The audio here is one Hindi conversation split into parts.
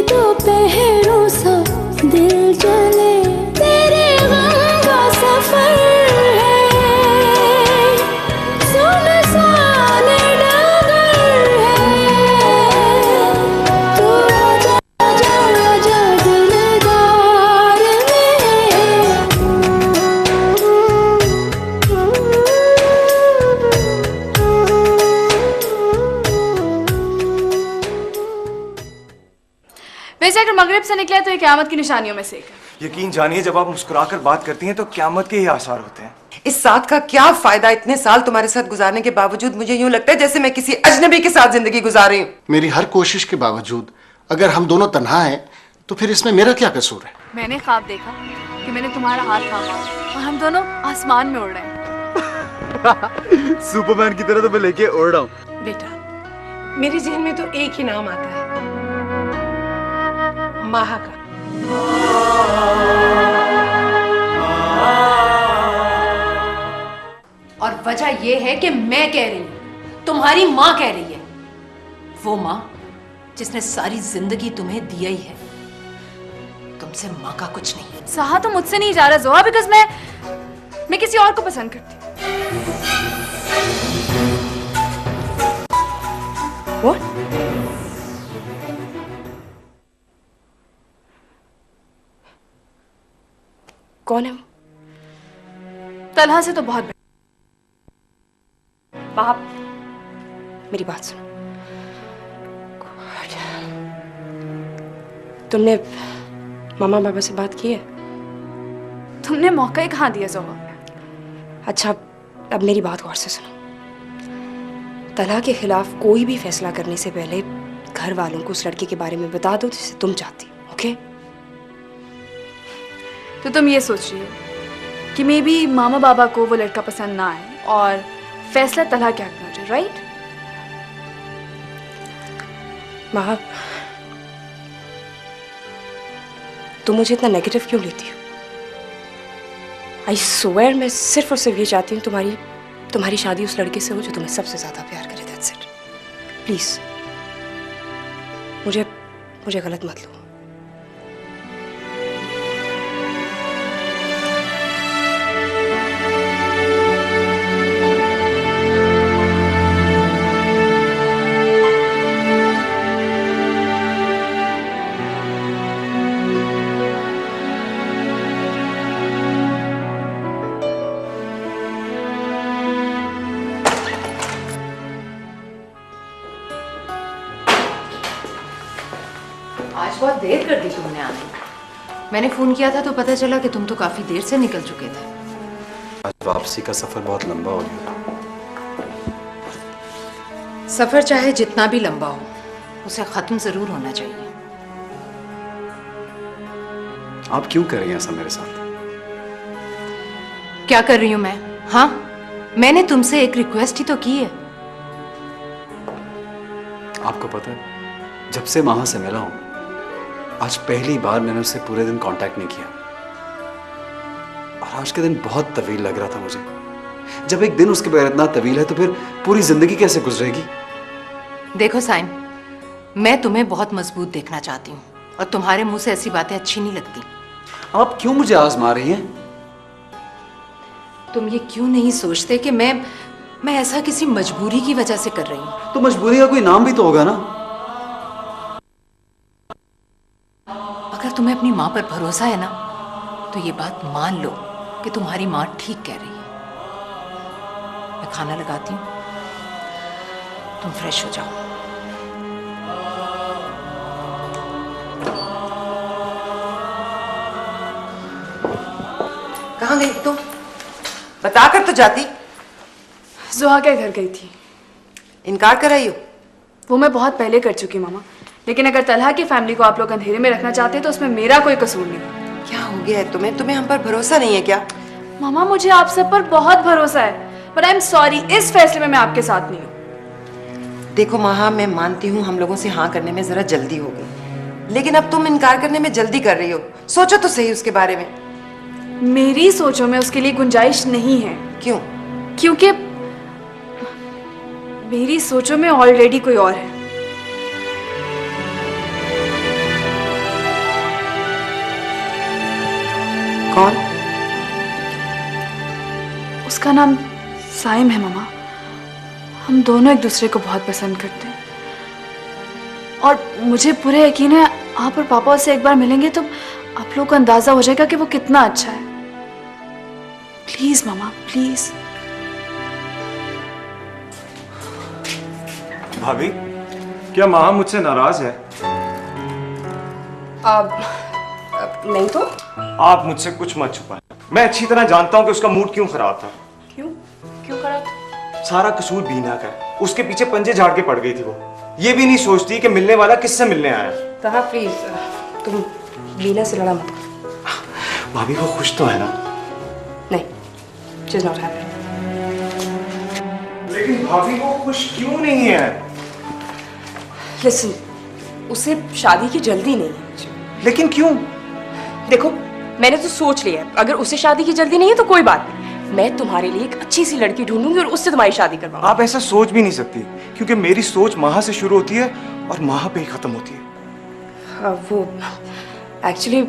दोपहरों सा दिल जले, तेरे गम का सफर है, सुनसान डगर है, तू आजा आजा आजा दिलदार वैसे अगर मगरिब से निकले तो ये क़यामत की निशानियों में से एक है। यकीन जानिए, जब आप मुस्कुराकर बात करती हैं तो क़यामत के ही आसार होते हैं। इस साथ का क्या फायदा? इतने साल तुम्हारे साथ गुजारने के बावजूद मुझे यूं लगता है जैसे मैं किसी अजनबी के साथ जिंदगी गुजार रही हूँ। मेरी हर कोशिश के बावजूद अगर हम दोनों तन्हा हैं तो फिर इसमें मेरा क्या कसूर है? मैंने ख्वाब देखा कि मैंने तुम्हारा हाथ थामा और हम दोनों आसमान में उड़ रहे हैं। सुपरमैन की तरह तो मैं लेके उड़ रहा हूँ। बेटा, मेरे जहन में तो एक ही नाम आता है, माहा का। और वजह यह है कि मैं कह रही हूं, तुम्हारी माँ कह रही है, वो माँ जिसने सारी जिंदगी तुम्हें दिया ही है। तुमसे माँ का कुछ नहीं है। साहा तो मुझसे नहीं जा रहा जोहा, बिकॉज मैं किसी और को पसंद करती हूँ। कौन है वो? तलहा से तो बहुत बाप, मेरी बात सुनो। तुमने मामा बाबा से बात की है? तुमने मौका ही कहाँ दिया जोहा? अच्छा, अब मेरी बात गौर से सुनो। तलहा के खिलाफ कोई भी फैसला करने से पहले घर वालों को उस लड़के के बारे में बता दो जिसे तुम चाहती हो, ओके? तो तुम ये सोच रही हो कि मे बी मामा बाबा को वो लड़का पसंद ना आए और फैसला तलहा के हक में हो जाए, राइट? माहा, तुम मुझे इतना नेगेटिव क्यों लेती हो? आई स्वेयर मैं सिर्फ और सिर्फ ये चाहती हूँ तुम्हारी शादी उस लड़के से हो जो तुम्हें सबसे ज्यादा प्यार करे। That's it. प्लीज मुझे गलत मत लो। आज बहुत देर कर दी तुमने आने। मैंने फोन किया था तो पता चला कि तुम तो काफी देर से निकल चुके थे। आज वापसी का सफर बहुत लंबा हो गया। सफर चाहे जितना भी लंबा हो, उसे खत्म जरूर होना चाहिए। आप क्यों कर रही हैं ऐसा मेरे साथ? क्या कर रही हूं मैं? हाँ, मैंने तुमसे एक रिक्वेस्ट ही तो की है। आपको पता है, जब से माहा से मिला हूं, आज पहली बार मैंने उससे पूरे दिन कांटेक्ट नहीं किया। और आज के दिन बहुत तवील लग रहा था मुझे। जब एक दिन उसके बगैर इतना तवील है तो फिर पूरी जिंदगी कैसे गुजरेगी? देखो साइन, मैं तुम्हें बहुत मजबूत देखना चाहती हूँ और तुम्हारे मुंह से ऐसी बातें अच्छी नहीं लगती। आप क्यों मुझे आजमा रही हैं? तुम ये क्यों नहीं सोचते कि मैं ऐसा किसी मजबूरी की वजह से कर रही हूँ? तो मजबूरी का कोई नाम भी तो होगा ना। अगर तुम्हें अपनी माँ पर भरोसा है ना, तो ये बात मान लो कि तुम्हारी माँ ठीक कह रही है। मैं खाना लगाती हूँ, तुम फ्रेश हो जाओ। कहाँ गई तुम? बता कर तो जाती। जोहा के घर गई थी। इनकार कर रही हो? वो मैं बहुत पहले कर चुकी मामा, लेकिन अगर तलहा की फैमिली को आप लोग अंधेरे में रखना चाहते हैं तो उसमें मेरा कोई कसूर नहीं। क्या हो गया है तुम्हें हम पर भरोसा नहीं है क्या? मामा, मुझे आप सब पर बहुत भरोसा है, पर आई एम सॉरी, इस फैसले में मैं आपके साथ नहीं हूँ। देखो माहा, मैं मानती हूँ हम लोगों से हाँ करने में जरा जल्दी हो गई, लेकिन अब तुम इनकार करने में जल्दी कर रही हो। सोचो तो सही उसके बारे में। मेरी सोचों में उसके लिए गुंजाइश नहीं है। क्यों? क्योंकि मेरी सोचों में ऑलरेडी कोई और है। कौन? उसका नाम साइम है मामा। हम दोनों एक दूसरे को बहुत पसंद करते हैं और मुझे पूरे यकीन है आप और पापा उससे एक बार मिलेंगे तो आप लोगों को अंदाजा हो जाएगा कि वो कितना अच्छा है। Please mama please. भाभी, क्या माँ मुझसे नाराज है? अब नहीं तो? आप मुझसे कुछ मत छुपाएं। मैं अच्छी तरह जानता हूँ कि उसका मूड क्यों खराब था। क्यों? क्यों खराब? सारा कसूर बीना का है। उसके पीछे पंजे झाड़ के पड़ गई थी वो। ये भी नहीं सोचती कि मिलने वाला किससे मिलने आया। तहा प्लीज तुम लीना से लड़ा मत करो। भाभी वो खुश तो है ना? नहीं, शी इज नॉट हैप्पी। लेकिन भाभी वो खुश क्यों नहीं है? लिसन, उसे शादी की जल्दी नहीं है मुझे। लेकिन क्यों? देखो, मैंने तो सोच लिया है, अगर उसे शादी की जल्दी नहीं है तो कोई बात नहीं, मैं तुम्हारे लिए एक अच्छी सी लड़की ढूंढूंगी और उससे तुम्हारी शादी करवाऊंगी। आप ऐसा सोच भी नहीं सकती क्योंकि मेरी सोच माह से शुरू होती है और माह पे ही खत्म होती है। वो एक्चुअली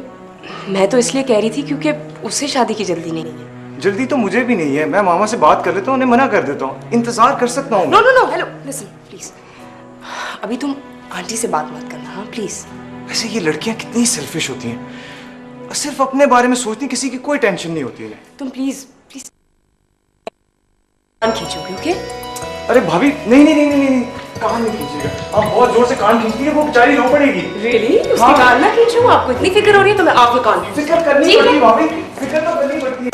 मैं तो इसलिए कह रही थी क्योंकि उसे शादी की जल्दी नहीं है। जल्दी तो मुझे भी नहीं है। मैं मामा से बात कर लेता हूँ, उन्हें मना कर देता हूँ। इंतजार कर सकता हूँ। No no no, hello listen please, अभी तुम आंटी से बात मत करना, हाँ प्लीज। वैसे ये लड़कियां कितनी सेल्फिश होती हैं, सिर्फ अपने बारे में सोचती, किसी की कोई टेंशन नहीं होती है। तुम प्लीज प्लीज कान खींचोगे, ओके? अरे भाभी, नहीं नहीं नहीं नहीं नहीं, कान नहीं खींचिएगा। आप बहुत जोर से कान खींचती है, वो बेचारी रो पड़ेगी। रियली? उसके कान ना खींचूं? आपको इतनी फिक्र हो रही है तो मैं आपके कान खींचूं। फिक्र करनी पड़ती है भाभी, फिक्र तो करनी पड़ती है।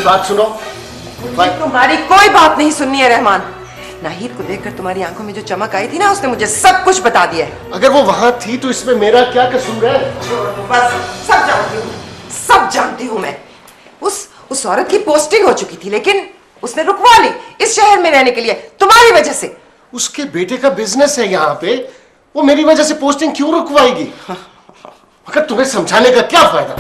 बात सुनो। तुम्हारी कोई बात नहीं सुननी है रहमान। नाहिद को देखकर तुम्हारी आंखों में जो चमक आई थी ना, उसने मुझे सब कुछ बता दिया है। अगर वो वहां थी तो इसमें मेरा क्या कसूर है? बस सब जानती हूँ, सब जानती हूँ मैं। उस औरत की पोस्टिंग हो चुकी थी, लेकिन उसने रुकवा ली इस शहर में रहने के लिए तुम्हारी वजह से। उसके बेटे का बिजनेस है यहाँ पे, वो मेरी वजह से पोस्टिंग क्यों रुकवाएगी? मगर तुम्हें समझाने का क्या फायदा?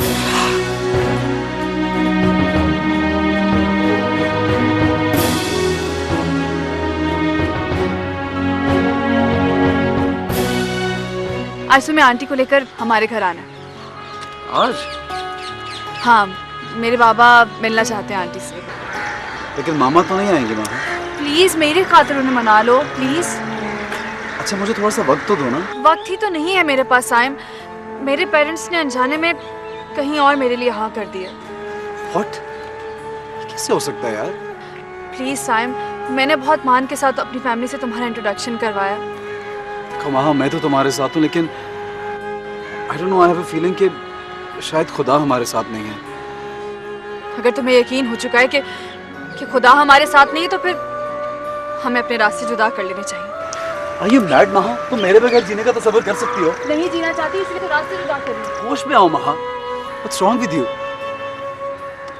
आज तुम्हें आंटी को लेकर हमारे घर आना। आज? हाँ, मेरे बाबा मिलना चाहते हैं आंटी से। लेकिन मामा तो नहीं आएंगे मामा। प्लीज मेरी खातिर उन्हें मना लो प्लीज। अच्छा मुझे थोड़ा सा वक्त तो दो ना। वक्त ही तो नहीं है मेरे पास साइम। मेरे पेरेंट्स ने अनजाने में कहीं और मेरे लिए हाँ कर दिया। What? कैसे हो सकता है यार? प्लीज साइम, मैंने बहुत मान के साथ अपनी फैमिली से तुम्हारा इंट्रोडक्शन करवाया। देखो मामा, मैं तो तुम्हारे साथ हूँ, लेकिन I don't know, I have a feeling कि शायद खुदा हमारे साथ नहीं है। अगर तुम्हें यकीन हो चुका है कि खुदा हमारे साथ नहीं है तो फिर हमें अपने रास्ते जुदा कर लेने चाहिए। Are you mad माहा? तुम मेरे बगैर जीने का तसव्वुर कर सकती हो? नहीं जीना चाहती इसलिए तो रास्ते जुदा कर लो। होश में आओ माहा। What's wrong with you?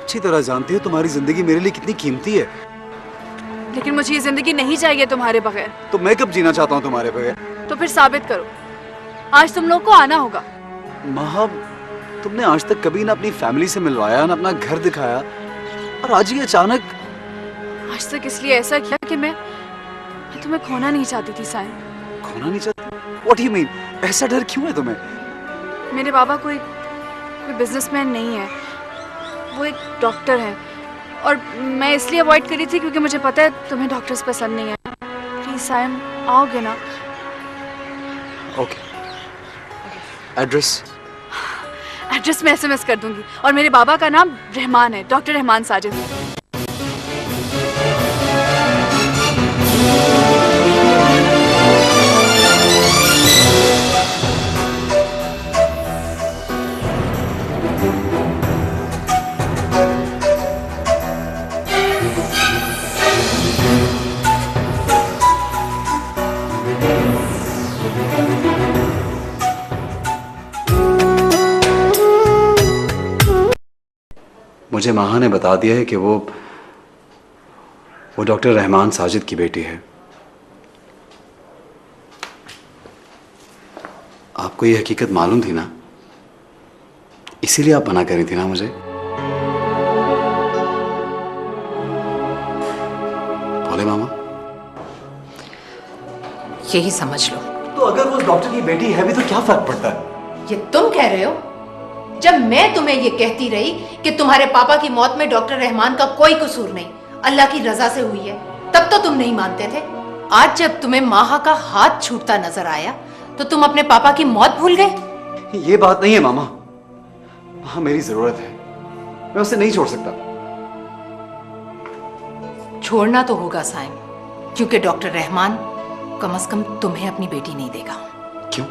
अच्छी तरह जानती हो तुम्हारी जिंदगी मेरे लिए कितनी कीमती है। लेकिन मुझे ये जिंदगी नहीं चाहिए तुम्हारे बगैर। तो मैं कब जीना चाहता हूँ तुम्हारे बगैर? तो फिर साबित करो। आज तुम लोग को आना होगा। माहा, तुमने आज तक कभी ना अपनी फैमिली से मिलवाया, ना अपना घर दिखाया, और आज ये अचानक आज तक इसलिए ऐसा किया कि मैं तुम्हें खोना नहीं चाहती थी साइम। खोना नहीं चाहती? What do you mean? ऐसा डर क्यों है तुम्हें? मेरे बाबा कोई बिजनेसमैन नहीं है, वो एक डॉक्टर है और मैं इसलिए अवॉइड करी थी क्योंकि मुझे पता है तुम्हें डॉक्टर्स पसंद नहीं है। प्लीज साइम, आओगे ना? ओके। एड्रेस? एड्रेस मैं SMS कर दूंगी और मेरे बाबा का नाम रहमान है, डॉक्टर रहमान साजिद। मुझे माहा ने बता दिया है कि वो डॉक्टर रहमान साजिद की बेटी है। आपको ये हकीकत मालूम थी ना, इसीलिए आप मना कर रही थी ना मुझे? बोले मामा? यही समझ लो। तो अगर वो डॉक्टर की बेटी है भी तो क्या फर्क पड़ता है? ये तुम कह रहे हो? जब मैं तुम्हें ये कहती रही कि तुम्हारे पापा की मौत में डॉक्टर रहमान का कोई कसूर नहीं, अल्लाह की रजा से हुई है, तब तो तुम नहीं मानते थे। आज जब तुम्हें माहा का हाथ छूटता नजर आया तो तुम अपने पापा की मौत भूल गए? ये बात नहीं है मामा। माहा मेरी जरूरत है, मैं उसे नहीं छोड़ सकता। छोड़ना तो होगा साइम, क्योंकि डॉक्टर रहमान कम से कम तुम्हें अपनी बेटी नहीं देगा। क्यों?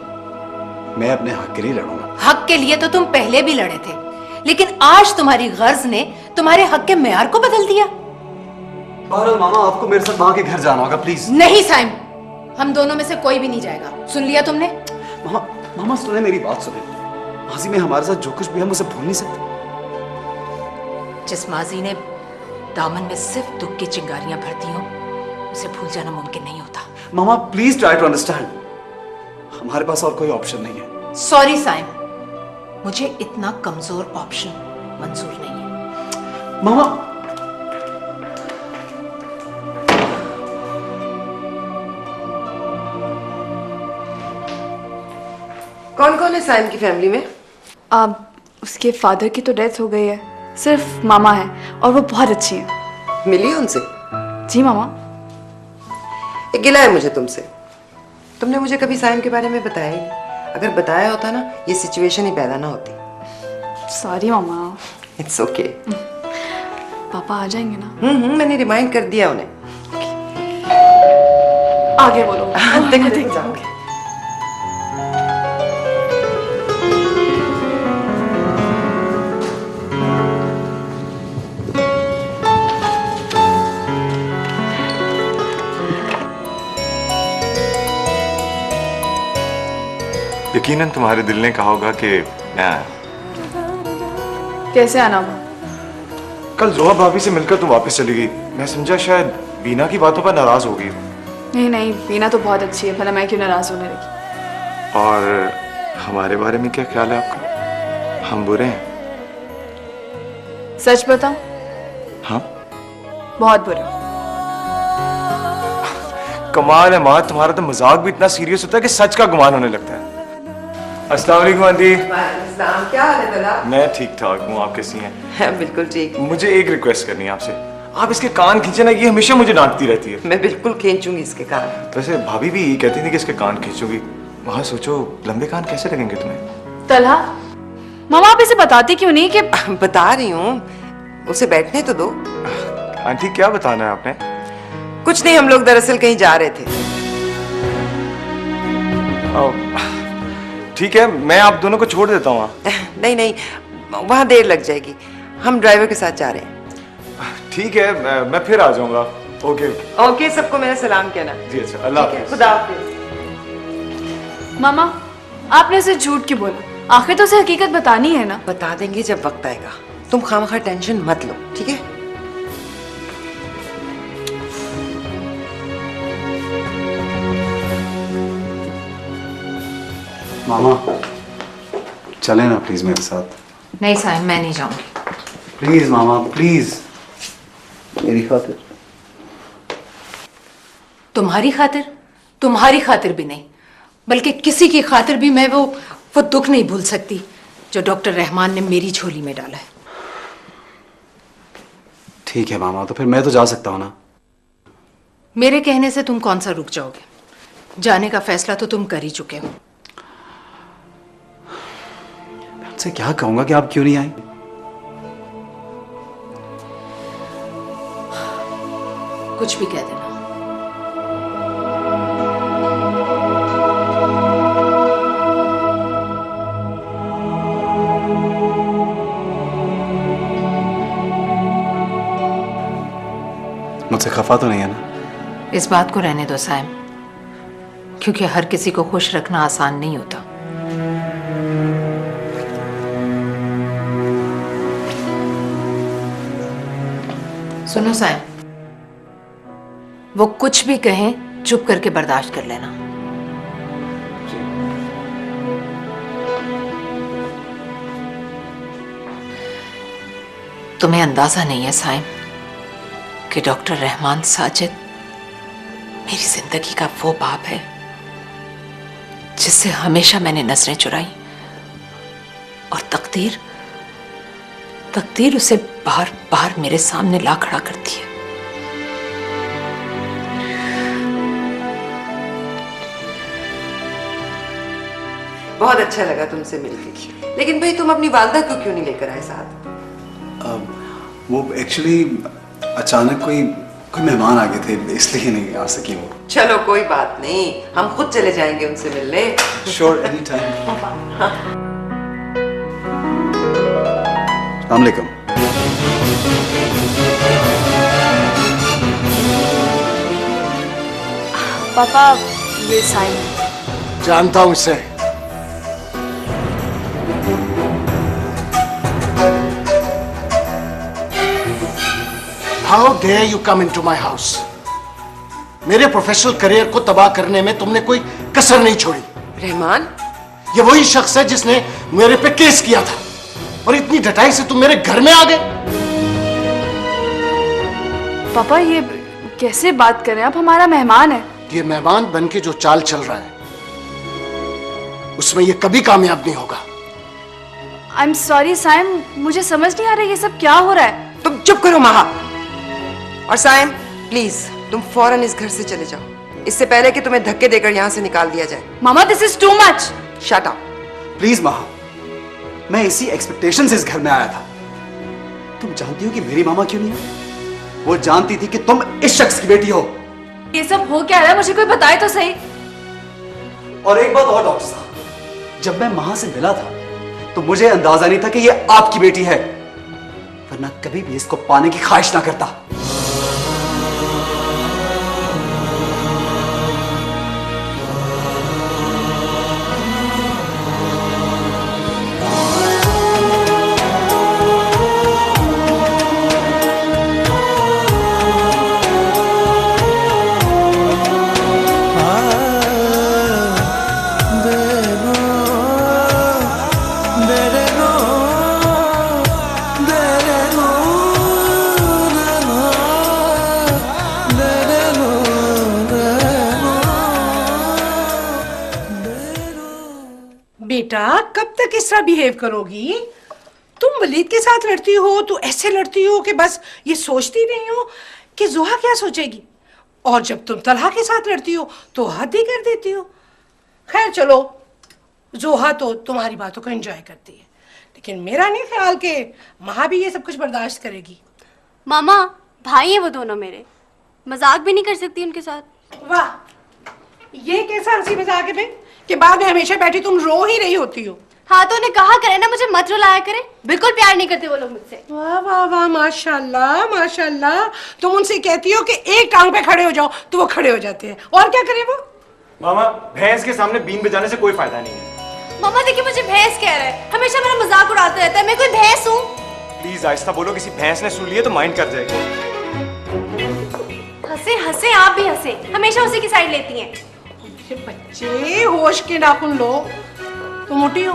मैं अपने हक के लिए लड़ूंगा। हक के लिए तो तुम पहले भी लड़े थे, लेकिन आज तुम्हारी गर्ज ने तुम्हारे हक के मेयार को बदल दिया। बहरहाल मामा, आपको मेरे साथ माँ के घर जाना होगा, प्लीज। नहीं साइम, हम दोनों में से कोई भी नहीं जाएगा। सुन लिया तुमने? मामा सुने, मेरी बात सुने। माजी में हमारे साथ जो कुछ भी हम उसे भूल नहीं सकते। जिस माजी ने दामन में सिर्फ दुख की चिंगारियां भरती हो, उसे भूल जाना मुमकिन नहीं होता। मामा प्लीज ट्राई टू अंडरस्टैंड, हमारे पास और कोई ऑप्शन नहीं है। सॉरी साइम, मुझे इतना कमजोर ऑप्शन मंजूर नहीं है। मामा कौन कौन है साइम की फैमिली में? उसके फादर की तो डेथ हो गई है, सिर्फ मामा है और वो बहुत अच्छी है। मिली है उनसे? जी मामा। एक गिला है मुझे तुमसे, तुमने मुझे कभी साइम के बारे में बताया ही नहीं। अगर बताया होता ना, ये सिचुएशन ही पैदा ना होती। Sorry mama. It's okay. पापा आ जाएंगे ना? मैंने रिमाइंड कर दिया उन्हें। आगे बोलो। देख जाओगे। यकीनन तुम्हारे दिल ने कहा होगा कि मैं आया। कैसे आना हुआ? कल जोहा भाभी से मिलकर तुम वापस चली गई। मैं समझा शायद बीना की बातों पर नाराज हो गई। नहीं नहीं, बीना तो बहुत अच्छी है, भला मैं क्यों नाराज होने लगी। और हमारे बारे में क्या ख्याल है आपका? हम बुरे हैं? सच बताओ? हाँ, बहुत बुरे। कमाल है माँ, तुम्हारा तो मजाक भी इतना सीरियस होता है कि सच का गुमान होने लगता है। अस्सलाम वालेकुम आंटी। क्या हाल है तला? मैं ठीक ठाक हूँ, आप कैसी हैं? बिल्कुल ठीक। मुझे एक रिक्वेस्ट करनी है आपसे। आप इसके कान खींचे ना, ये हमेशा मुझे डांटती रहती है। मैं बिल्कुल खींचूंगी इसके कान। वैसे भाभी भी यही कहती थी कि इसके कान खींचूंगी। वहाँ सोचो लंबे कान कैसे लगेंगे तुम्हें? तलहा, मामा आप इसे बताती क्यों नहीं कि? बता रही हूँ, उसे बैठने तो दो। आंटी क्या बताना है आपने? कुछ नहीं, हम लोग दरअसल कहीं जा रहे थे। ठीक है, मैं आप दोनों को छोड़ देता हूँ। नहीं नहीं, वहाँ देर लग जाएगी, हम ड्राइवर के साथ जा रहे हैं। ठीक है, मैं फिर आ जाऊंगा। ओके ओके, सबको मेरा सलाम कहना। जी अच्छा, अल्लाह हाफिज़। खुदा हाफिज़। मामा आपने उसे झूठ क्यों बोला? आखिर तो उसे हकीकत बतानी है ना। बता देंगे जब वक्त आएगा, तुम खामखा टेंशन मत लो, ठीक है? मामा चले ना प्लीज मेरे साथ। नहीं साइम, मैं नहीं जाऊंगी। प्लीज मामा प्लीज, मेरी खातिर। तुम्हारी खातिर भी नहीं, बल्कि किसी की खातिर भी मैं वो दुख नहीं भूल सकती जो डॉक्टर रहमान ने मेरी झोली में डाला है। ठीक है मामा, तो फिर मैं तो जा सकता हूँ ना? मेरे कहने से तुम कौन सा रुक जाओगे? जाने का फैसला तो तुम कर ही चुके हो। मैं उनसे क्या कहूंगा कि आप क्यों नहीं आई? कुछ भी कह देना। मुझसे खफा तो नहीं है ना? इस बात को रहने दो साइम, क्योंकि हर किसी को खुश रखना आसान नहीं होता। सुनो साइम, वो कुछ भी कहें चुप करके बर्दाश्त कर लेना। तुम्हें अंदाजा नहीं है साइम कि डॉक्टर रहमान साजिद मेरी जिंदगी का वो बाप है जिससे हमेशा मैंने नजरें चुराई, और तकदीर उसे बार बार मेरे सामने ला खड़ा करती है। बहुत अच्छा लगा तुमसे मिलकर, लेकिन भाई तुम अपनी वालदा को क्यों नहीं लेकर आए साथ? वो एक्चुअली अचानक कोई मेहमान आ गए थे, इसलिए नहीं आ सकी वो। चलो कोई बात नहीं, हम खुद चले जाएंगे उनसे मिलने। Sure, any time. अस्सलाम वालेकुम। पापा, ये साइम। जानता हूं इसे। How dare you come into my house? मेरे प्रोफेशनल करियर को तबाह करने में तुमने कोई कसर नहीं छोड़ी। रहमान, ये वही शख्स है जिसने मेरे पे केस किया था, और इतनी डटाई से तुम मेरे घर में आ गए। पापा, ये कैसे बात कर रहे हैं आप? हमारा मेहमान है। ये मेहमान बन के जो चाल चल रहा है उसमें ये कभी कामयाब नहीं होगा। आई एम सॉरी साइम, मुझे समझ नहीं आ रहा ये सब क्या हो रहा है। तुम चुप करो महा। और साइम, प्लीज तुम फौरन इस घर से चले जाओ, इससे पहले कि तुम्हें धक्के देकर यहाँ से निकाल दिया जाए। मामा, this is too much. Shut up. Please महा, मैं इसी एक्सपेक्टेशन से इस घर में आया था। तुम जानती हो कि मेरी मामा क्यों नहीं है? वो जानती थी कि तुम इस शख्स की बेटी हो। ये सब हो क्या रहा है? मुझे कोई बताए तो सही। और एक बात और डॉक्टर साहब, जब मैं महा से मिला था तो मुझे अंदाजा नहीं था कि ये आपकी बेटी है, वरना कभी भी इसको पाने की ख्वाहिश ना करता। बेटा, कब तक इस तरह बिहेव करोगी? तुम वलीद के साथ लड़ती हो तो ऐसे लड़ती हो कि बस ये सोचती नहीं हो कि जोहा क्या सोचेगी, और जब तुम तलहा के साथ लड़ती हो तो हद ही कर देती हो। खैर चलो, जोहा तो तुम्हारी बातों को एंजॉय करती है, लेकिन मेरा नहीं ख्याल कि महा भी ये सब कुछ बर्दाश्त करेगी। मामा, भाई है वो दोनों मेरे, मजाक भी नहीं कर सकती उनके साथ। वाह, ये कैसा हंसी मजाक है बे कि बाद में हमेशा बैठी तुम रो ही रही होती हो। हाँ तो उन्हें कहा करे ना मुझे मत रुलाया करे, बिल्कुल प्यार नहीं करते वो लोग मुझसे। वाह वाह वाह, माशाल्लाह माशाल्लाह। तुम उनसे कहती हो कि एक टांग पे खड़े हो जाओ तो वो खड़े हो जाते हैं, और क्या करे वो? मामा, भैंस के सामने बीन बजाने से कोई फायदा नहीं है। मामा देखिए, मुझे भैंस कह रहा है, हमेशा मेरा मजाक उड़ाता रहता है। मैं कोई भैंस हूँ? प्लीज आहिस्ता बोलो, किसी भैंस ने सुन लिया तो माइंड कर जाएगी। हंसे हंसे आप भी हंसे, हमेशा उसी की साइड लेती हैं। बच्चे, होश के नाखून लो। तुम मोटी हो,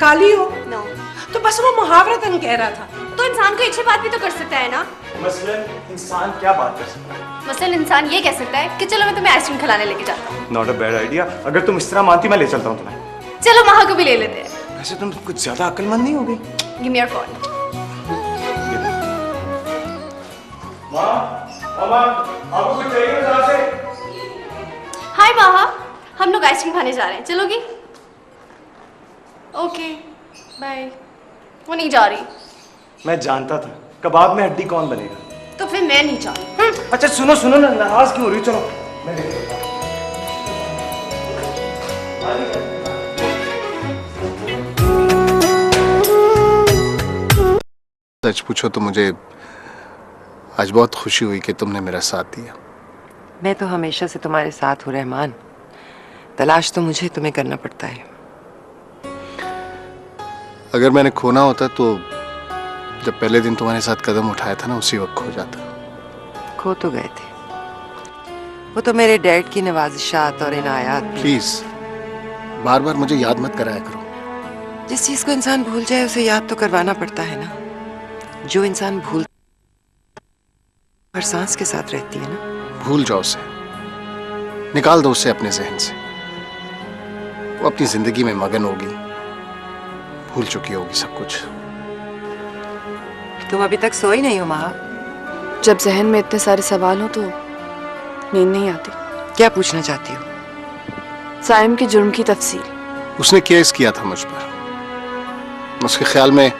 काली हो, नो, तो बस वो मुहावरतन कह रहा था। तो इंसान को अच्छी बात भी तो कर सकता है ना। मसलन इंसान क्या बात कर सकता है? बेवकूफ़ इंसान ये कह सकता है कि चलो मैं तुम्हें आइसक्रीम खिलाने लेके जाता हूँ। Not a bad idea. अगर तुम इस तरह मानती मैं ले चलता हूँ तुम्हें। चलो महा को भी ले लेते हैं। वैसे तुम कुछ ज्यादा अक्लमंद नहीं हो गई? Give me your phone. माँ, आपको कुछ चाहिए मुझे से? हाय महा, हम लोग आइसक्रीम खाने जा रहे हैं, चलोगी? Okay bye. वो नहीं जा रही। मैं जानता था कबाब में हड्डी कौन बनेगा। तो फिर मैं नहीं जा रही। अच्छा सुनो सुनो ना, नाराज क्यों हो रही हो? चलो मैं लेके चलता हूं। सच पूछो तो मुझे आज बहुत खुशी हुई कि तुमने मेरा साथ दिया। मैं तो हमेशा से तुम्हारे साथ हूँ रहमान। तलाश तो मुझे तुम्हें करना पड़ता है। अगर मैंने खोना होता तो जब पहले दिन तुम्हारे साथ कदम उठाया था ना, उसी वक्त खो जाता। खो तो गए थे, वो तो मेरे डैड की नवाजिशात और इनायात। प्लीज बार बार मुझे याद मत कराया करो। जिस चीज को इंसान भूल जाए उसे याद तो करवाना पड़ता है ना। जो इंसान भूल हर सांस के साथ रहती है ना। भूल जाओ उसे, निकाल दो उसे अपने जहन से। वो अपनी जिंदगी में मगन होगी, भूल चुकी होगी सब कुछ। तुम अभी तक सोई नहीं हो महा? जब जहन में इतने सारे सवाल हो तो नींद नहीं आती। क्या पूछना चाहती हो? साइम के जुर्म की तफसील। उसने केस किया था मुझ पर। उसके ख्याल में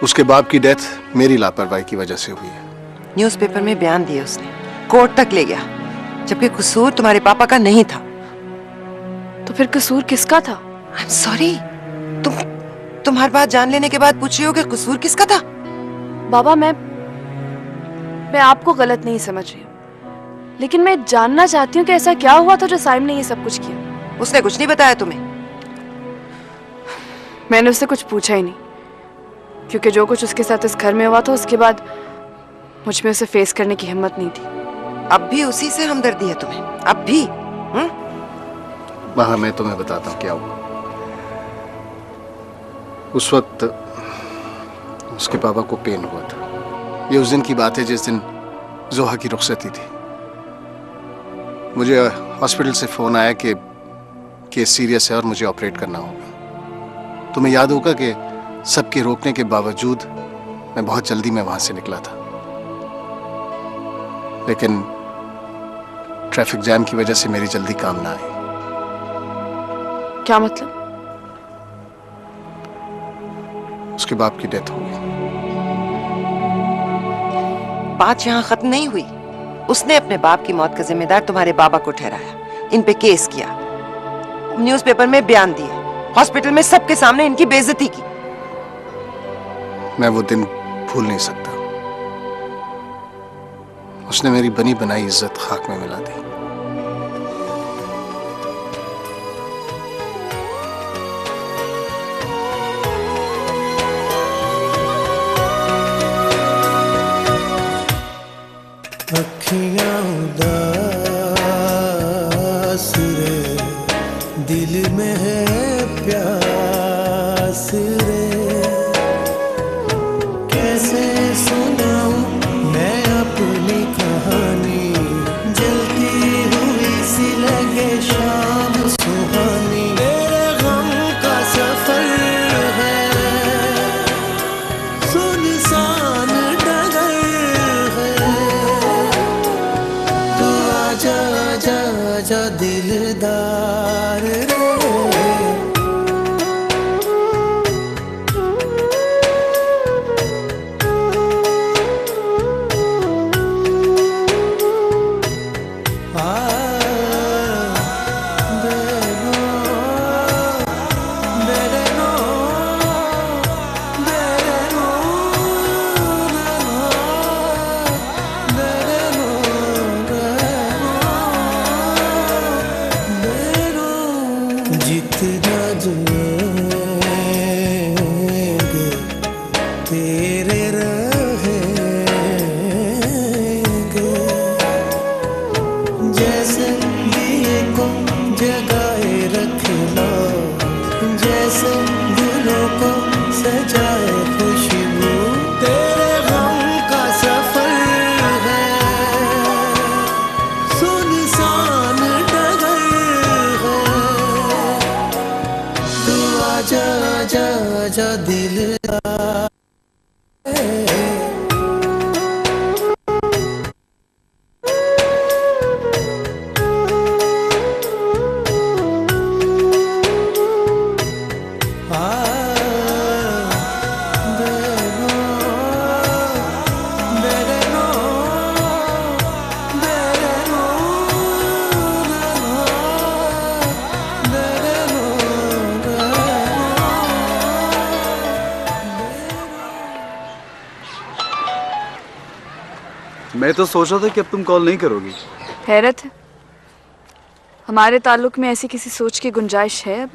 उसके बाप की डेथ मेरी लापरवाही की वजह से हुई है। न्यूज़पेपर में बयान दिया उसने, कोर्ट तक ले गया, जबकि कसूर तुम्हारे पापा का नहीं था। तो फिर कसूर किसका था? आई एम सॉरी, तुम हर बात जान लेने के बाद पूछ रही हो कि कसूर किसका था? बाबा मैं आपको गलत नहीं समझ रही हूँ, लेकिन मैं जानना चाहती हूँ कि ऐसा क्या हुआ था जो साइम ने ये सब कुछ किया। उसने कुछ नहीं बताया तुम्हें? मैंने उससे कुछ पूछा ही नहीं, क्योंकि जो कुछ उसके साथ इस घर में हुआ था उसके बाद मुझ में उसे फेस करने की हिम्मत नहीं थी। अब भी उसी से हमदर्दी है तुम्हें? अब भी? वहां मैं तुम्हें बताता हूँ क्या हुआ। उस वक्त उसके पापा को पेन हुआ था। ये उस दिन की बात है जिस दिन जोहा की रुखसती थी। मुझे हॉस्पिटल से फोन आया कि केस सीरियस है और मुझे ऑपरेट करना होगा। तुम्हें याद होगा कि सबके रोकने के बावजूद मैं बहुत जल्दी में वहां से निकला था, लेकिन ट्रैफिक जैम की वजह से मेरी जल्दी काम ना आई। क्या मतलब? उसके बाप की डेथ हो गई। बात यहाँ खत्म नहीं हुई। उसने अपने बाप की मौत का जिम्मेदार तुम्हारे बाबा को ठहराया, इन पे केस किया, न्यूज़पेपर में बयान दिए, हॉस्पिटल में सबके सामने इनकी बेइज्जती की। मैं वो दिन भूल नहीं सकता। उसने मेरी बनी बनाई इज्जत खाक में मिला दी। अखियां उदास रे, दिल में है प्यास रे, कैसे सुनाऊं मैं अपनी कहानी, जलती हुई सी लगे शाम सुहानी। मेरे गम का सफर है, सुनसान डगर है, तू आजा आजा आजा दिलदार रे। जितना जिएंगे तेरे रहेंगे, जैसे दिए को जगाए रखना, जैसे दिलों को सजाए खुशबू। तेरे गम का सफर है, मैं तो सोच रहा था कि अब तुम कॉल नहीं करोगी। हैरत है, हमारे ताल्लुक में ऐसी किसी सोच की गुंजाइश है अब?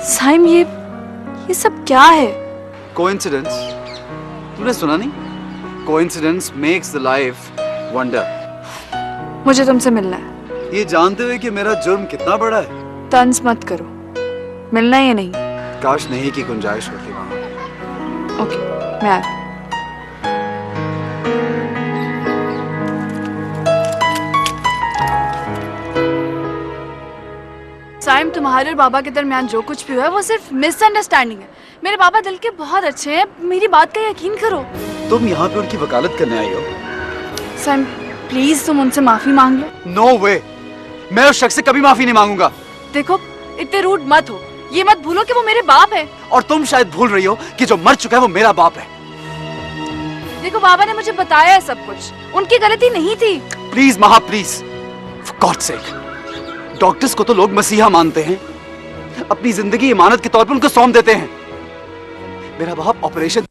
साइम, ये सब क्या है? कोइंसिडेंस? तुमने सुना नहीं? Coincidence makes the life wonder. मुझे तुमसे मिलना है। ये जानते हुए कि मेरा जुर्म कितना बड़ा है। तंज मत करो, मिलना ही नहीं। काश नहीं की गुंजाइश होती वहां। ओके, मैं आ रही हूं। साइम, तुम्हारे और बाबा के दरमियान जो कुछ भी हुआ है वो सिर्फ मिसअंडरस्टैंडिंग है। मेरे बाबा दिल के बहुत अच्छे हैं, मेरी बात का यकीन करो। तुम यहाँ पे उनकी वकालत करने आई हो? साइम प्लीज तुम उनसे माफी मांग लो। नो वे, मैं उस शख्स से कभी माफी नहीं मांगूंगा। देखो, इतने रूड मत हो, ये मत भूलो कि वो मेरे बाप है। और तुम शायद भूल रही हो कि जो मर चुका है वो मेरा बाप है। देखो, बाबा ने मुझे बताया है सब कुछ, उनकी गलती नहीं थी। प्लीज महा, please, for God sake. Doctors को तो लोग मसीहा मानते हैं, अपनी जिंदगी इमानत के तौर पर उनको सौंप देते हैं। मेरा बाप ऑपरेशन,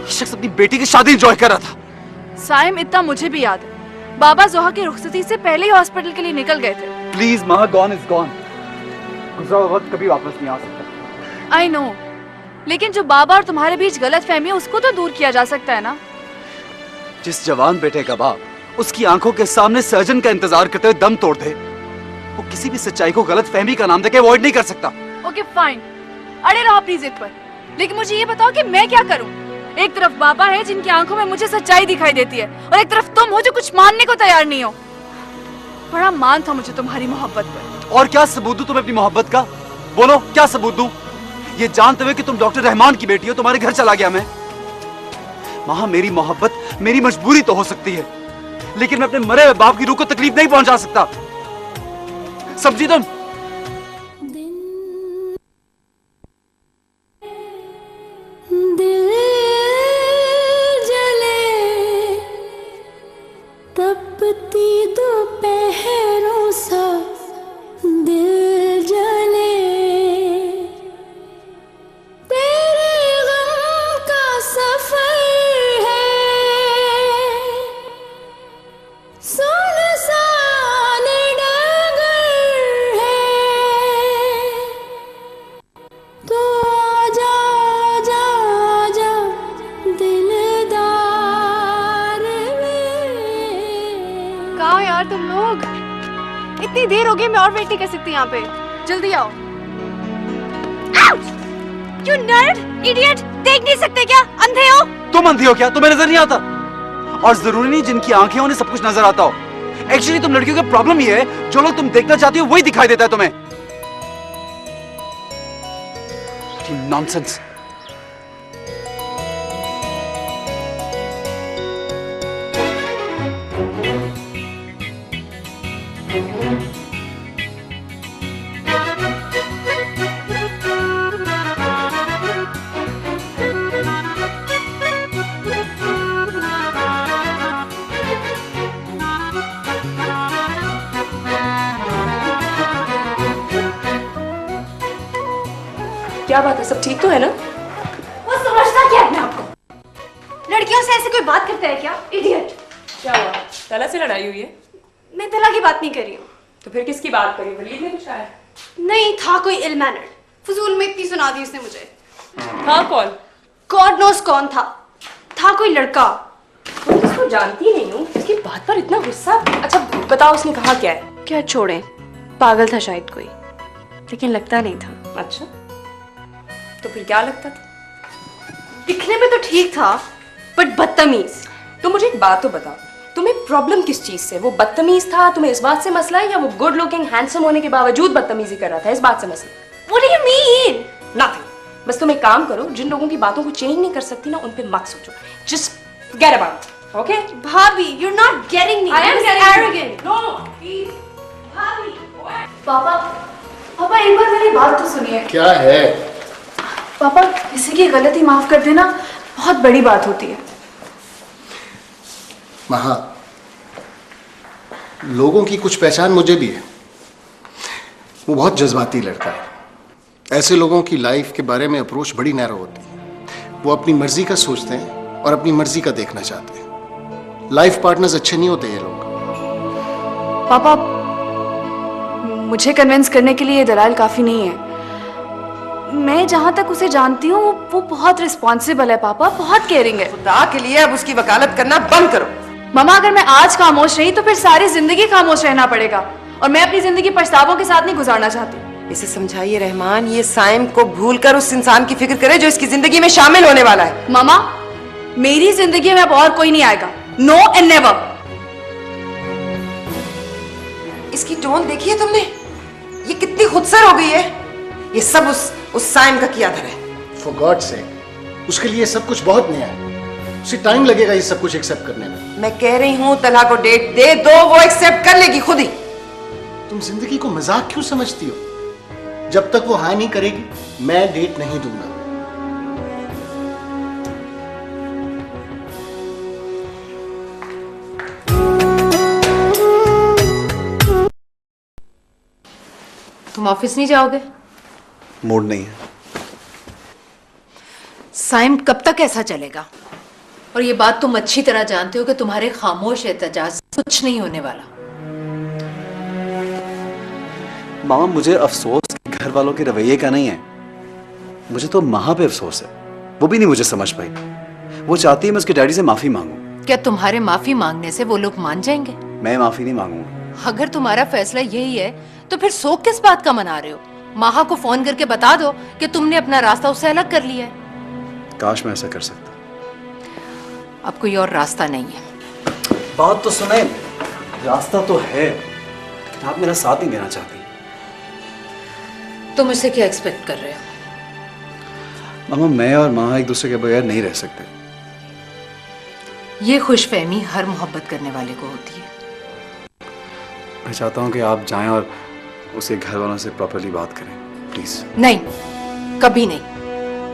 शख्स अपनी बेटी की शादी एंजॉय कर रहा था। साइम, इतना मुझे भी याद है, बाबा जोहा की रुखसती से पहले ही हॉस्पिटल के लिए निकल गए थे। प्लीज महा, गॉन इज गॉन। गुजरा हुआ वक्त कभी वापस नहीं आ सकता। आई नो, लेकिन जो बाबा और तुम्हारे बीच गलत फहमी है उसको तो दूर किया जा सकता है ना। जिस जवान बेटे का बाप उसकी आंखों के सामने सर्जन का इंतजार करते हुए दम तोड़ दे, वो किसी भी सच्चाई को गलत फहमी का नाम देके अवॉइड नहीं कर सकता। ओके फाइन, अड़े रहो अपनी जिद पर, लेकिन मुझे ये बताओ कि मैं क्या करूं? एक तरफ बाबा है जिनकी आंखों में मुझे सच्चाई दिखाई देती है, और एक तरफ तुम हो जो कुछ मानने को तैयार नहीं हो। बड़ा मान था मुझे तुम्हारी मोहब्बत पर। और क्या सबूत दूं तुम्हें अपनी मोहब्बत का? बोलो, क्या सबूत दूं? ये जानते हुए कि तुम डॉक्टर रहमान की बेटी हो, तुम्हारे घर चला गया मैं। महा, मेरी मोहब्बत मेरी मजबूरी तो हो सकती है, लेकिन मैं अपने मरे हुए बाप की रूह को तकलीफ नहीं पहुंचा सकता। समझी तुम? दिल जले तपती दोपहरों सा, दिल जले तेरे गम का सफर है, सुनसान डगर है, तो आजा आजा आजा दिलदार में। कहाँ हो यार तुम लोग? इतनी देर हो गई, मैं और वेट नहीं कर सकती यहाँ पे। जल्दी आओ। You nerd, idiot! देख नहीं सकते क्या? अंधे हो? तुम अंधी हो क्या? तुम्हें नजर नहीं आता? और जरूरी नहीं जिनकी आंखें उन्हें सब कुछ नजर आता हो। एक्चुअली तुम लड़कियों का प्रॉब्लम ये है, जो लोग तुम देखना चाहती हो वही दिखाई देता है तुम्हें। नॉनसेंस। क्या बात है, सब ठीक तो है ना? वो समझता क्या है अपने आपको? लड़कियों से ऐसे कोई बात करता है क्या? इडियट! क्या हुआ, तला से लड़ाई हुई है? मैं तला की बात नहीं कर रही हूँ। तो फिर किसकी बात करी? वलीद ने कुछ आया? नहीं, था कोई इल मैनर्ड। फजूल में इतनी सुना दी उसने मुझे। हाँ, कौन? गॉड नोस कौन था। था कोई लड़का। मैं उसको जानती नहीं हूँ, उसकी बात पर इतना गुस्सा। अच्छा बताओ, उसने कहा क्या है? क्या छोड़े, पागल था शायद कोई, लेकिन लगता नहीं था। अच्छा, तो फिर क्या लगता था? दिखने में तो ठीक था, बट बदतमीज। तो मुझे एक बात तो बताओ, तुम्हें प्रॉब्लम किस चीज से? वो बदतमीज था, तुम्हें इस बात से मसला है, या वो गुड लुकिंग हैंडसम होने के बावजूद बदतमीजी कर रहा था, इस बात से मसला? What do you mean? Nothing. बस तुम एक काम करो, जिन लोगों की बातों को चेंज नहीं कर सकती ना, उन पे मत सोचो। Just forget about it, okay? भाभी, you're not getting me. I am This is getting arrogant. you. No, please. भाभी, पापा, पापा एक बार मेरी बात तो सुनिए। क्या है? पापा, किसी की गलती माफ कर देना बहुत बड़ी बात होती है। महा, लोगों की कुछ पहचान मुझे भी है। वो बहुत जज्बाती लड़का है। ऐसे लोगों की लाइफ के बारे में अप्रोच बड़ी नैरो होती है। वो अपनी मर्जी का सोचते हैं और अपनी मर्जी का देखना चाहते हैं। लाइफ पार्टनर्स अच्छे नहीं होते ये लोग। पापा, मुझे कन्विंस करने के लिए ये दलाल काफी नहीं है। मैं जहां तक उसे जानती हूँ वो बहुत रिस्पॉन्सिबल है पापा, बहुत केयरिंग है। खुदा के लिए अब उसकी वकालत करना बंद करो। मामा, अगर मैं आज खामोश रही तो फिर सारी जिंदगी खामोश रहना पड़ेगा, और मैं अपनी जिंदगी पछतावों के साथ नहीं गुजारना चाहती। इसे समझाइए रहमान, ये साइम को भूलकर उस इंसान की फिक्र करे जो इसकी जिंदगी में शामिल होने वाला है। मामा, मेरी जिंदगी में अब और कोई नहीं आएगा। No and never. इसकी टोन देखी है तुमने? ये कितनी खुदसर हो गई है। ये सब उस साइम का किया धरा है। फॉर गॉड सेक, उसके लिए सब कुछ बहुत नया है, उसे टाइम लगेगा ये सब कुछ एक्सेप्ट करने में। मैं कह रही हूँ तलहा को डेट दे दो, वो एक्सेप्ट कर लेगी खुद ही। तुम जिंदगी को मजाक क्यों समझती हो? जब तक वो हाँ नहीं करेगी मैं डेट नहीं दूंगा। तुम ऑफिस नहीं जाओगे? मूड नहीं है। साइम, कब तक ऐसा चलेगा? और ये बात तुम अच्छी तरह जानते हो कि तुम्हारे खामोश एहतजाज से कुछ नहीं होने वाला। मामा, मुझे अफसोस घर वालों के रवैये का नहीं है, मुझे तो माँ पे अफसोस है। वो भी नहीं मुझे समझ पाई। वो चाहती है मैं उसके डैडी से माफी मांगूं। क्या तुम्हारे माफी मांगने से वो लोग मान जाएंगे? मैं माफी नहीं मांगूंगा। अगर तुम्हारा फैसला यही है तो फिर शोक किस बात का मना रहे हो? माहा को फोन करके बता दो कि तुमने अपना रास्ता उससे अलग कर लिया है। काश मैं ऐसा कर सकता। अब कोई और रास्ता नहीं है। बात तो सुने, रास्ता तो है, लेकिन आप मेरा साथ नहीं देना चाहती। तुम मुझसे क्या एक्सपेक्ट कर रहे हो? मामा, मैं और माँ एक दूसरे के बगैर नहीं रह सकते। ये खुशफहमी हर मोहब्बत करने वाले को होती है। मैं चाहता हूँ कि आप जाएं और उसे घर वालों से प्रॉपर्ली बात करें, प्लीज। नहीं, कभी नहीं।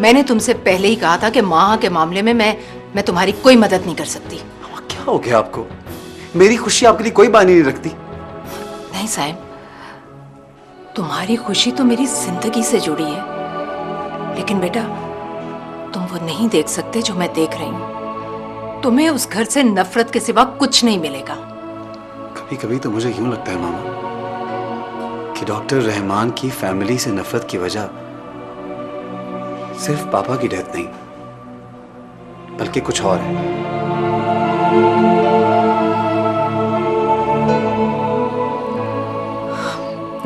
मैंने तुमसे पहले ही कहा था कि माँ के मामले में मैं तुम्हारी कोई मदद नहीं कर सकती। क्या हो गया आपको? मेरी खुशी आपके लिए कोई मायने नहीं रखती। नहीं साइम, तुम्हारी खुशी तो मेरी जिंदगी से जुड़ी है, लेकिन बेटा तुम वो नहीं देख सकते जो मैं देख रही हूँ। तुम्हें उस घर से नफरत के सिवा कुछ नहीं मिलेगा। कभी कभी तो मुझे यूं लगता है मामा कि डॉक्टर रहमान की फैमिली से नफरत की वजह सिर्फ पापा की डेथ नहीं, बल्कि कुछ और है।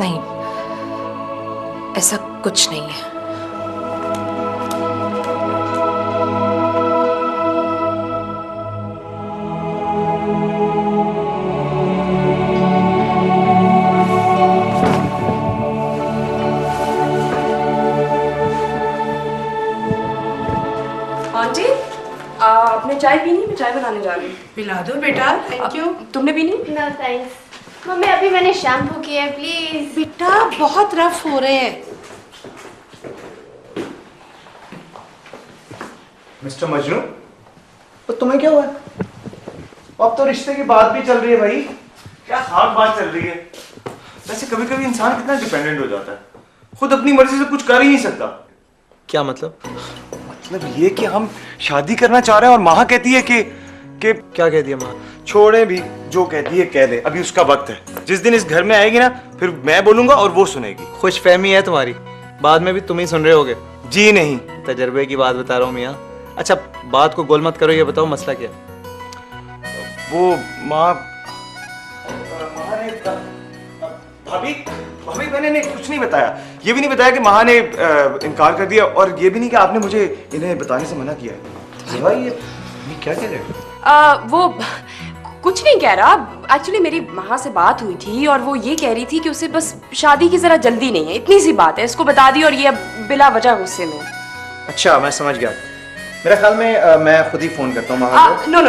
नहीं, ऐसा कुछ नहीं है। आंटी, आपने चाय पीनी? मैं चाय बनाने जा रही हूँ। पिला दो बेटा। Thank you. तुमने पीनी? नो थैंक्स मम्मी, अभी मैंने शैम्पू किया है, प्लीज। बेटा बहुत रफ हो रहे हैं। मिस्टर मजनू, तो तुम्हें क्या हुआ? अब तो रिश्ते की बात भी चल रही है भाई। क्या खास बात चल रही है? वैसे कभी कभी इंसान कितना डिपेंडेंट हो जाता है, खुद अपनी मर्जी से कुछ कर ही नहीं सकता। क्या मतलब? मतलब ये कि हम शादी करना चाह रहे हैं और माँ कहती है कि क्या कह दिया माँ? छोड़े भी, जो कहती है कह दे, अभी उसका वक्त है। जिस दिन इस घर में आएगी ना, फिर मैं बोलूंगा और वो सुनेगी। खुशफहमी है तुम्हारी, बाद में भी तुम ही सुन रहे होगे। जी नहीं, तजर्बे की बात बता रहा हूँ मियाँ। अच्छा, बात को गोल मत करो, ये बताओ मसला क्या है? वो माँ ने भाभी भाभी मैंने कुछ नहीं बताया। ये भी नहीं बताया कि माँ ने इनकार कर दिया, और ये भी नहीं कि आपने मुझे इन्हें बताने से मना किया है। ये क्या कह रहे हो? वो कुछ नहीं कह रहा। एक्चुअली मेरी माँ से बात हुई थी और वो ये कह रही थी कि उसे बस शादी की जरा जल्दी नहीं है, इतनी सी बात है। इसको बता दी और ये अब बिला वजह गुस्से में। अच्छा, मैं समझ गया। मेरे ख्याल में मैं खुद ही फोन करता हूँ माँ को। नो,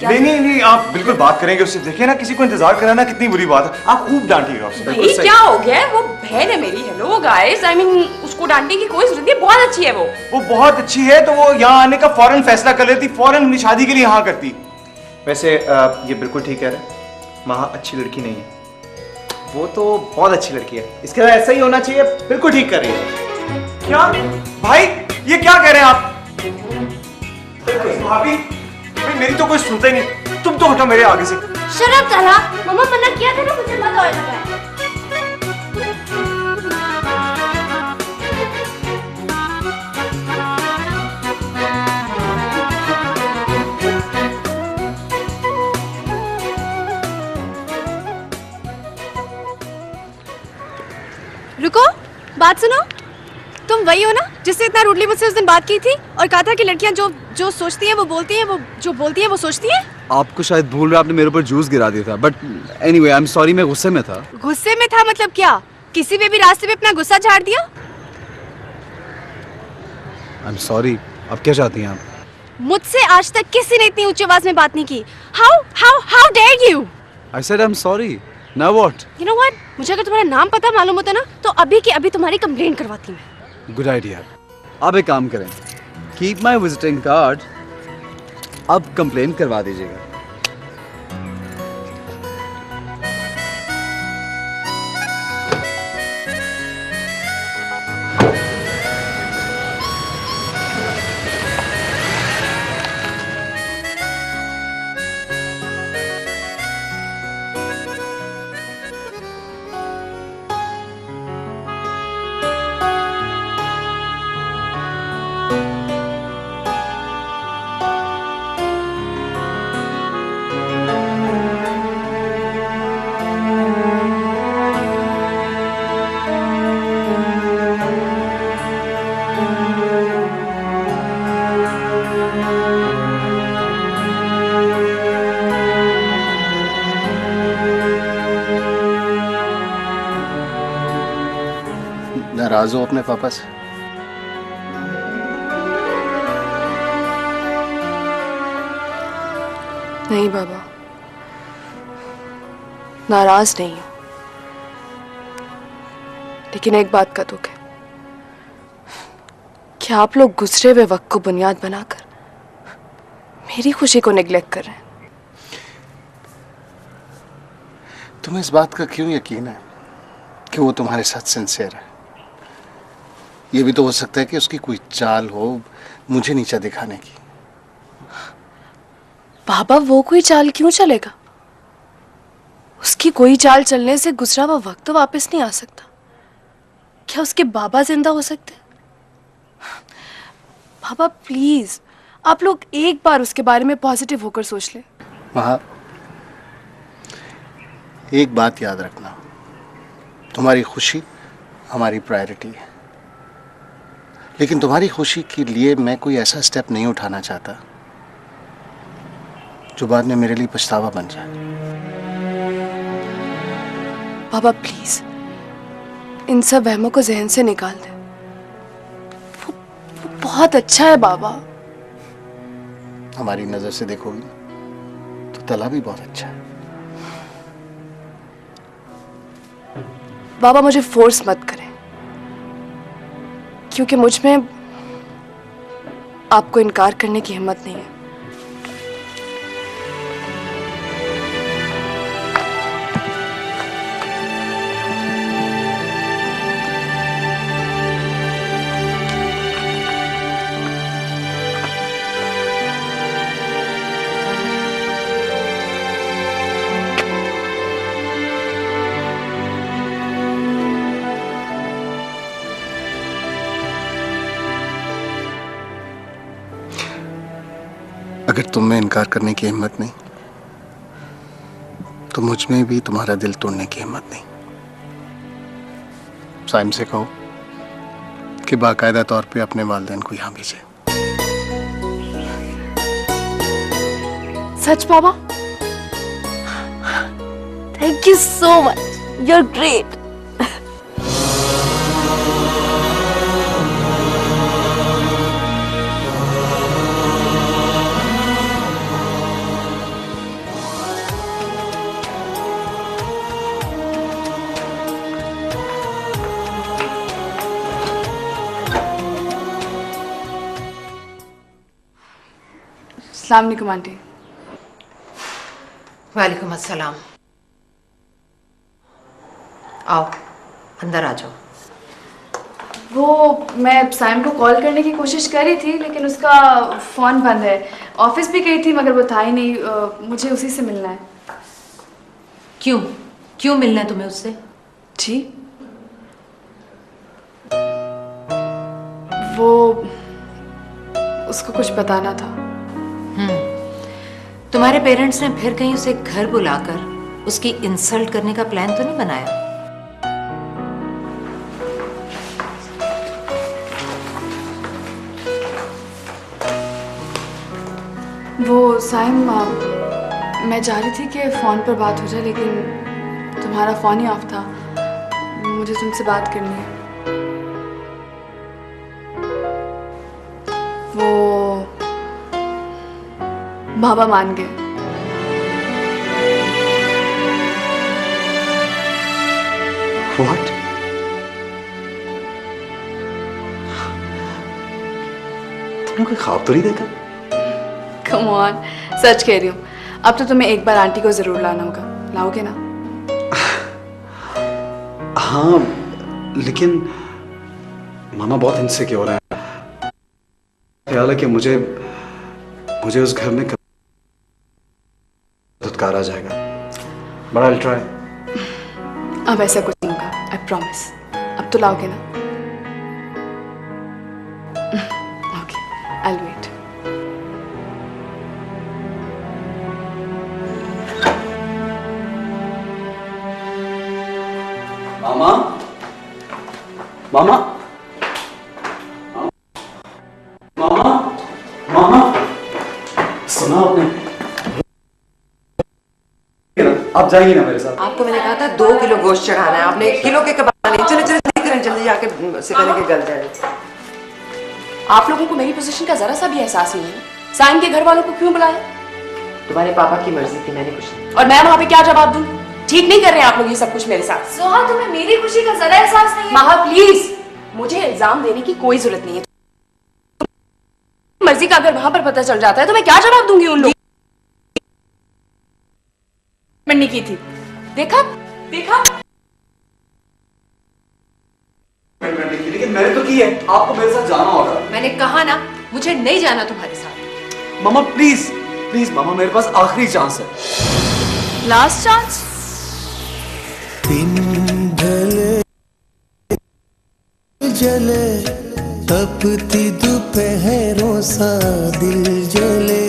नहीं, आप बिल्कुल बात करेंगे उससे। देखिए ना, किसी को इंतजार कराना कितनी बुरी बात है। आप खूब डांटिएगा उससे। भाई क्या हो गया? वो बहन है मेरी। हेलो गाइस, आई मीन उसको डांटने की कोई जरूरत नहीं, बहुत अच्छी है वो बहुत अच्छी है। तो वो यहाँ आने का फौरन फैसला कर लेती, फौरन अपनी शादी के लिए यहाँ करती। वैसे ये बिल्कुल ठीक कह रहे। माँ अच्छी लड़की नहीं है, वो तो बहुत अच्छी लड़की है। इसके साथ ऐसा ही होना चाहिए। बिल्कुल ठीक कर रही है। क्या भाई, ये क्या कह रहे हैं आप? भाभी मेरी तो कोई सुनता ही नहीं, तुम तो हटो मेरे आगे से। शराब तला, मम्मा मना किया था ना मुझे मत ऑयल लगाए। रुको, बात सुनो। तुम वही हो ना जिससे इतना रूडली मुझसे उस दिन बात की थी और कहा था कि लड़कियां जो सोचती हैं वो बोलती हैं, वो जो बोलती हैं वो सोचती हैं? आपको शायद भूल रहे, आपने मेरे ऊपर जूस गिरा दिया था, but anyway I am sorry, मैं गुस्से में था। गुस्से में था मतलब क्या? किसी पे भी रास्ते में अपना गुस्सा झाड़ दिया? आई एम सॉरी। अब क्या चाहती हैं आप? मुझसे आज तक किसी ने इतनी ऊंची आवाज में बात नहीं की। How dare you? I said I am sorry. Now what? You know what, मुझे अगर तुम्हारा नाम पता मालूम होता ना तो अभी की अभी तुम्हारी कंप्लेंट करवाती मैं। Good idea. अब एक काम करें, कीप माई विजिटिंग कार्ड, अब कंप्लेन करवा दीजिएगा। नाराज हो अपने पापा से? नहीं बाबा, नाराज नहीं हूं, लेकिन एक बात का दुख है कि आप लोग गुजरे हुए वक्त को बुनियाद बनाकर मेरी खुशी को निग्लेक्ट कर रहे हैं। तुम्हें इस बात का क्यों यकीन है कि वो तुम्हारे साथ सिंसियर है? ये भी तो हो सकता है कि उसकी कोई चाल हो मुझे नीचा दिखाने की। बाबा वो कोई चाल क्यों चलेगा? उसकी कोई चाल चलने से गुजरा हुआ वक्त तो वापस नहीं आ सकता। क्या उसके बाबा जिंदा हो सकते? बाबा प्लीज, आप लोग एक बार उसके बारे में पॉजिटिव होकर सोच ले। वहाँ एक बात याद रखना, तुम्हारी खुशी हमारी प्रायोरिटी है, लेकिन तुम्हारी खुशी के लिए मैं कोई ऐसा स्टेप नहीं उठाना चाहता जो बाद में मेरे लिए पछतावा बन जाए। बाबा प्लीज इन सब वहमों को जहन से निकाल दे। वो बहुत अच्छा है बाबा। हमारी नजर से देखोगी तो तला भी बहुत अच्छा है। बाबा मुझे फोर्स मत करें, क्योंकि मुझ में आपको इनकार करने की हिम्मत नहीं है। अगर तुम में इनकार करने की हिम्मत नहीं तो मुझ में भी तुम्हारा दिल तोड़ने की हिम्मत नहीं। साइम से कहो कि बाकायदा तौर पे अपने वालिदैन को यहाँ भेजे। सच बाबा? Thank you so much, you are great. अस्सलाम वालेकुम आंटी। वालेकुम अस्सलाम। आओ अंदर आ जाओ। वो मैं साइम को कॉल करने की कोशिश करी थी लेकिन उसका फ़ोन बंद है। ऑफिस भी गई थी मगर वो था ही नहीं। मुझे उसी से मिलना है। क्यों क्यों मिलना है तुम्हें उससे? जी वो उसको कुछ बताना था। तुम्हारे पेरेंट्स ने फिर कहीं उसे घर बुलाकर उसकी इंसल्ट करने का प्लान तो नहीं बनाया? वो साइम मैं चाह रही थी कि फ़ोन पर बात हो जाए लेकिन तुम्हारा फ़ोन ही ऑफ था। मुझे तुमसे बात करनी है। वो बाबा मान गए। What? तुमने कोई ख्वाब तो नहीं देखा? कम ऑन, सच कह रही हूँ। अब तो तुम्हें एक बार आंटी को जरूर लाना होगा। लाओगे ना? हाँ, लेकिन मामा बहुत इनसिक्योर है। ख्याल है कि मुझे उस घर में धुतकार आ जाएगा। But I will try. अब ऐसा कुछ नहीं होगा, आई प्रॉमिस। अब तो लाओगे ना? Okay, I will wait. मामा, मामा, मामा, मामा, सुना आपने? आप जाएंगी ना मेरे साथ? आपको मैंने कहा था 2 किलो गोश्त चढ़ाना है, आपने 1 किलो के कबाब नहीं। चलो चलो जल्दी जाके सिखाने के गल जाए। आप लोगों को मेरी पोजीशन का जरा सा भी एहसास नहीं है। साइम के घर वालों को क्यों बुलाया? तुम्हारे पापा की मर्जी थी, मैंने कुछ नहीं। और मैं वहां पे क्या जवाब दूं? ठीक नहीं कर रहे हैं आप लोग ये सब कुछ मेरे साथ। सोहा तुम्हें मेरी खुशी का जरा एहसास नहीं है? माहा प्लीज, मुझे इल्जाम देने की कोई जरूरत नहीं है। मर्जी का अगर वहां पर पता चल जाता है तो मैं क्या जवाब दूंगी उन लोगों? मैंने की थी, देखा देखा। लेकिन मैंने तो की है। आपको मेरे साथ जाना होगा। मैंने कहा ना, मुझे नहीं जाना तुम्हारे साथ। मामा प्लीज प्लीज, मामा मेरे पास आखिरी चांस है। Last chance? दिन ढले जले तपती दोपहरों सा दिल जले।